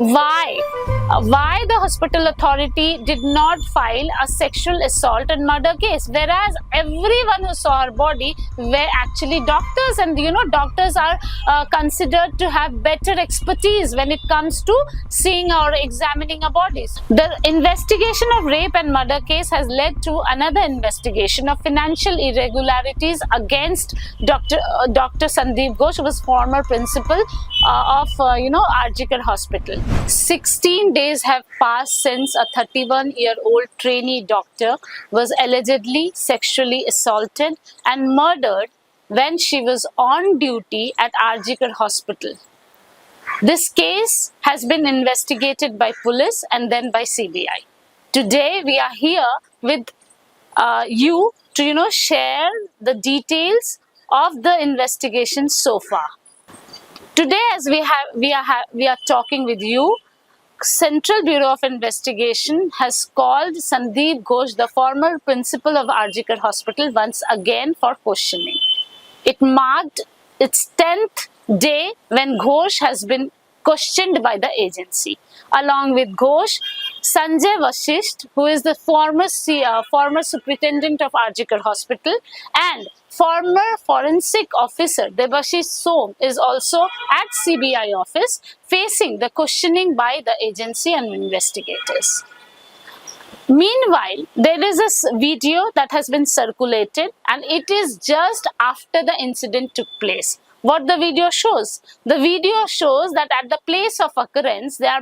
why why the hospital authority did not file a sexual assault and murder case, whereas everyone who saw her body were actually doctors, and doctors are considered to have better expertise when it comes to seeing or examining a bodies. The investigation of rape and murder case has led to another investigation of financial irregularities against Dr. Sandeep Ghosh, who was former principal of Arjikar Hospital. 16 days have passed since a 31-year-old trainee doctor was allegedly sexually assaulted and murdered when she was on duty at Arjikar Hospital. This case has been investigated by police and then by CBI. Today we are here with you to share the details of the investigation so far. Today, as we are talking with you, Central Bureau of Investigation has called Sandeep Ghosh, the former principal of Arjikar Hospital, once again for questioning. It marked its 10th day when Ghosh has been questioned by the agency. Along with Ghosh, Sanjay Vashisht, who is the former superintendent of Arjikar Hospital, and former forensic officer Debashish Som is also at CBI office facing the questioning by the agency and investigators. Meanwhile, there is a video that has been circulated, and it is just after the incident took place. What the video shows? The video shows that at the place of occurrence, there are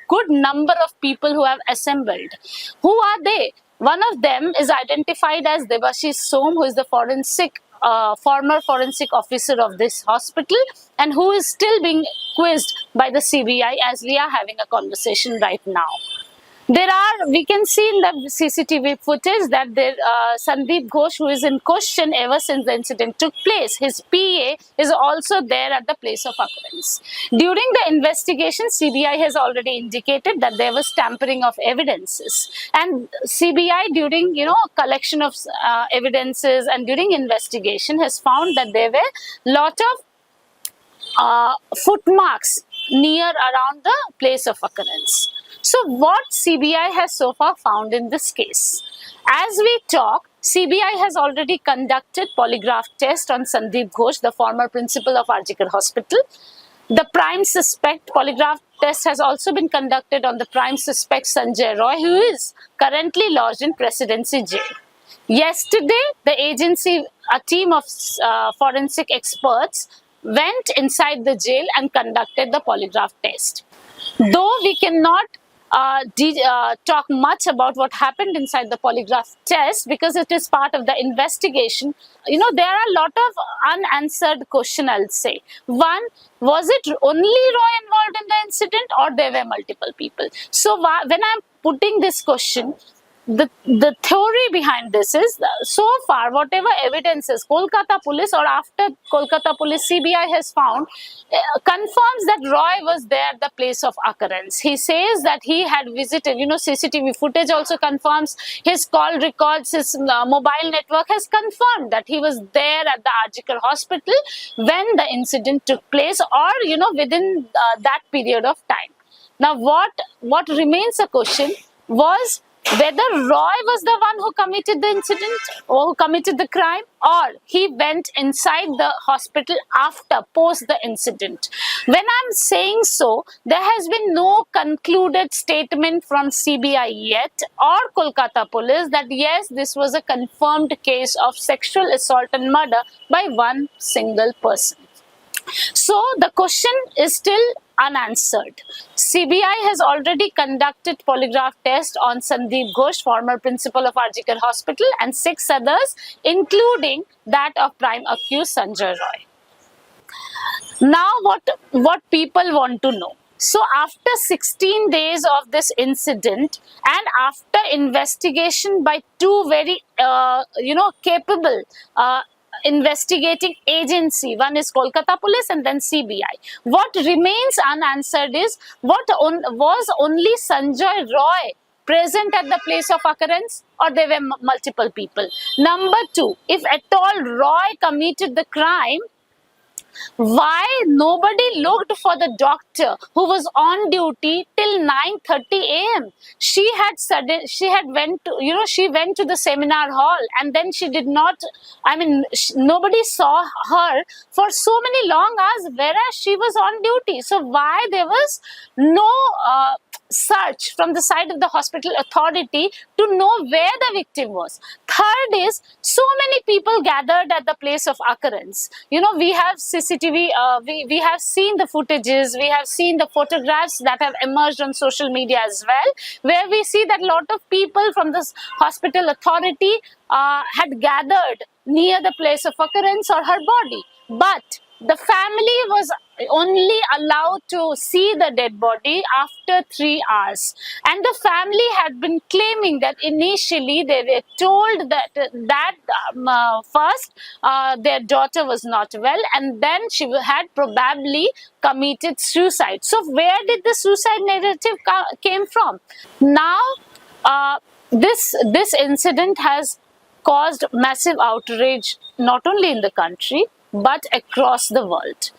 good number of people who have assembled. Who are they? One of them is identified as Debashish Som, who is the former forensic officer of this hospital, and who is still being quizzed by the CBI as we are having a conversation right now. We can see in the CCTV footage that Sandeep Ghosh, who is in question ever since the incident took place, his PA is also there at the place of occurrence. During the investigation, CBI has already indicated that there was tampering of evidences, and CBI during collection of evidences and during investigation has found that there were lot of footmarks near around the place of occurrence. So what CBI has so far found in this case? As we talk, CBI has already conducted polygraph test on Sandeep Ghosh, the former principal of Arjikar Hospital. The prime suspect polygraph test has also been conducted on the prime suspect Sanjay Roy, who is currently lodged in Presidency Jail. Yesterday, the agency, a team of forensic experts went inside the jail and conducted the polygraph test. Though we cannot talk much about what happened inside the polygraph test because it is part of the investigation, there are a lot of unanswered questions, I'll say. One, was it only Roy involved in the incident, or there were multiple people? So when I'm putting this question, the theory behind this is, so far whatever evidences Kolkata police or after Kolkata police CBI has found confirms that Roy was there at the place of occurrence. He says that he had visited, CCTV footage also confirms, his call records, his mobile network has confirmed that he was there at the Arjikar Hospital when the incident took place, or within that period of time. Now what remains a question was whether Roy was the one who committed the incident or who committed the crime, or he went inside the hospital post the incident. When I'm saying so, there has been no concluded statement from CBI yet or Kolkata police that yes, this was a confirmed case of sexual assault and murder by one single person. So the question is still unanswered. CBI has already conducted polygraph test on Sandeep Ghosh, former principal of Arjikar Hospital, and 6 others, including that of prime accused Sanjay Roy. Now what people want to know. So after 16 days of this incident and after investigation by 2 very capable investigating agency, one is Kolkata police and then CBI, what remains unanswered is was only Sanjay Roy present at the place of occurrence, or there were multiple people? Number 2, if at all Roy committed the crime, Why nobody looked for the doctor who was on duty till 9:30 a.m.? She had went to, she went to the seminar hall, and then she did not, nobody saw her for so many long hours, whereas she was on duty. So why there was no search from the side of the hospital authority to know where the victim was? Third is, so many people gathered at the place of occurrence. We have CCTV, we have seen the footages, we have seen the photographs that have emerged on social media as well, where we see that a lot of people from this hospital authority had gathered near the place of occurrence or her body. But the family was only allowed to see the dead body after 3 hours, and the family had been claiming that initially they were told that first their daughter was not well, and then she had probably committed suicide. So where did the suicide narrative came from? Now this incident has caused massive outrage not only in the country but across the world.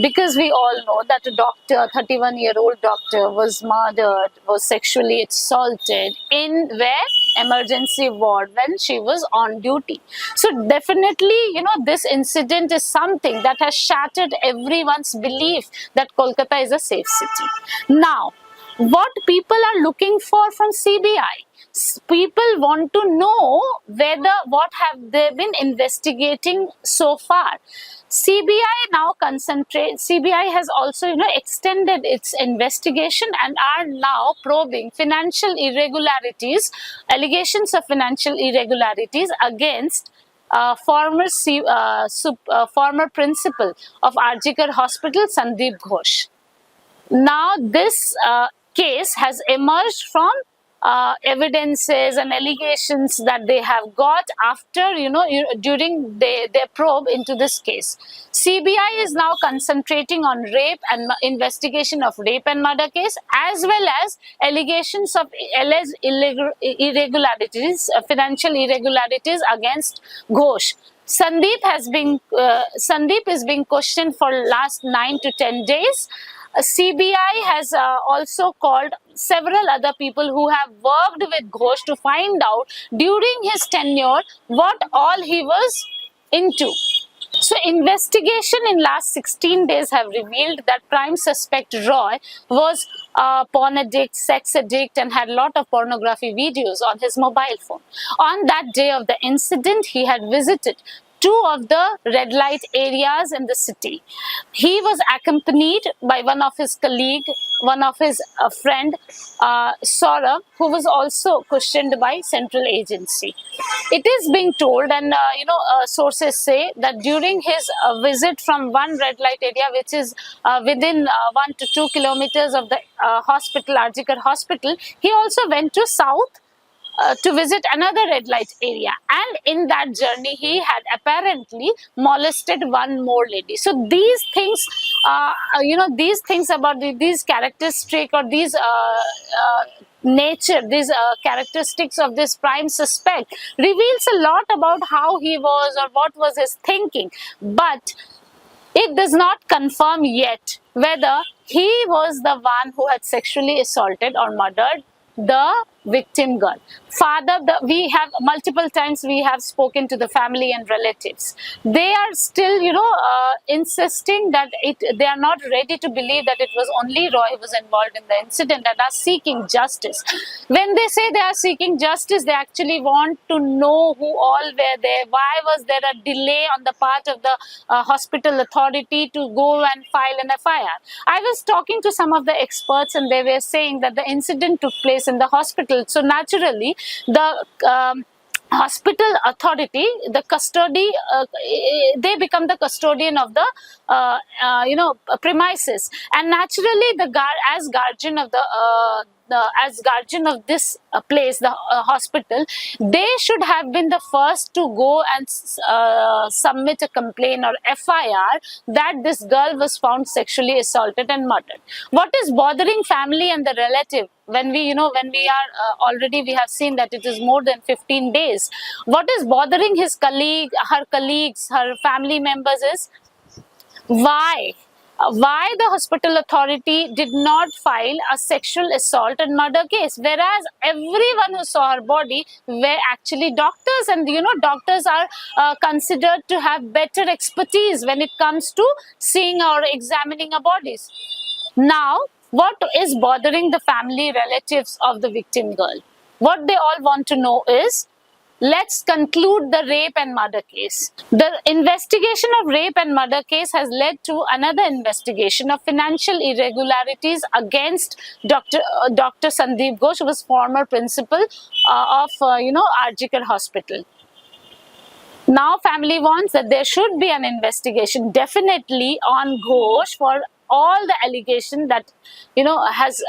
Because we all know that a doctor, a 31-year-old doctor, was murdered, was sexually assaulted in where? Emergency ward when she was on duty. So definitely, this incident is something that has shattered everyone's belief that Kolkata is a safe city. Now, what people are looking for from CBI? People want to know what have they been investigating so far. CBI has also extended its investigation and are now probing allegations of financial irregularities against former principal of Arjikar Hospital, Sandeep Ghosh. Now this case has emerged from evidences and allegations that they have got after during their probe into this case. CBI is now concentrating on investigation of rape and murder case, as well as allegations of alleged irregularities, financial irregularities against Ghosh. Sandeep is being questioned for last 9 to 10 days. CBI has also called several other people who have worked with Ghosh to find out during his tenure what all he was into. So investigation in last 16 days have revealed that prime suspect Roy was a porn addict, sex addict, and had a lot of pornography videos on his mobile phone. On that day of the incident, he had visited 2 of the red light areas in the city. He was accompanied by one of his colleague, one of his friend, Saurabh, who was also questioned by Central Agency. It is being told, and sources say that during his visit from one red light area, which is within 1 to 2 kilometers of the hospital, Arjikar Hospital, he also went to south to visit another red light area, and in that journey he had apparently molested one more lady. So these things, these things about these characteristics or these these characteristics of this prime suspect reveals a lot about how he was or what was his thinking, but it does not confirm yet whether he was the one who had sexually assaulted or murdered the victim girl. We have multiple times we have spoken to the family and relatives. They are still, insisting that they are not ready to believe that it was only Roy who was involved in the incident and are seeking justice. When they say they are seeking justice, they actually want to know who all were there. Why was there a delay on the part of the hospital authority to go and file an FIR? I was talking to some of the experts, and they were saying that the incident took place in the hospital. So naturally, the hospital authority, the custody, they become the custodian of the premises, and naturally as guardian of as guardian of this place, the hospital, they should have been the first to go and submit a complaint or FIR that this girl was found sexually assaulted and murdered. What is bothering family and the relative, when we are already, we have seen that it is more than 15 days. What is bothering her colleagues, her family members is Why the hospital authority did not file a sexual assault and murder case, whereas everyone who saw her body were actually doctors, and doctors are considered to have better expertise when it comes to seeing or examining our bodies. Now, what is bothering the family relatives of the victim girl? What they all want to know is, let's conclude the rape and murder case. The investigation of rape and murder case has led to another investigation of financial irregularities against Dr. Sandeep Ghosh, who was former principal of Arjikar Hospital. Now family wants that there should be an investigation definitely on Ghosh for all the allegation that has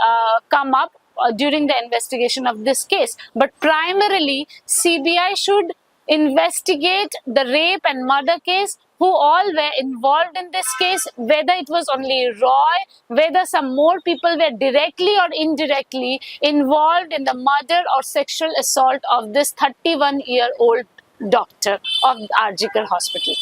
come up during the investigation of this case. But primarily CBI should investigate the rape and murder case, who all were involved in this case, whether it was only Roy, whether some more people were directly or indirectly involved in the murder or sexual assault of this 31-year-old doctor of the Arjikar Hospital.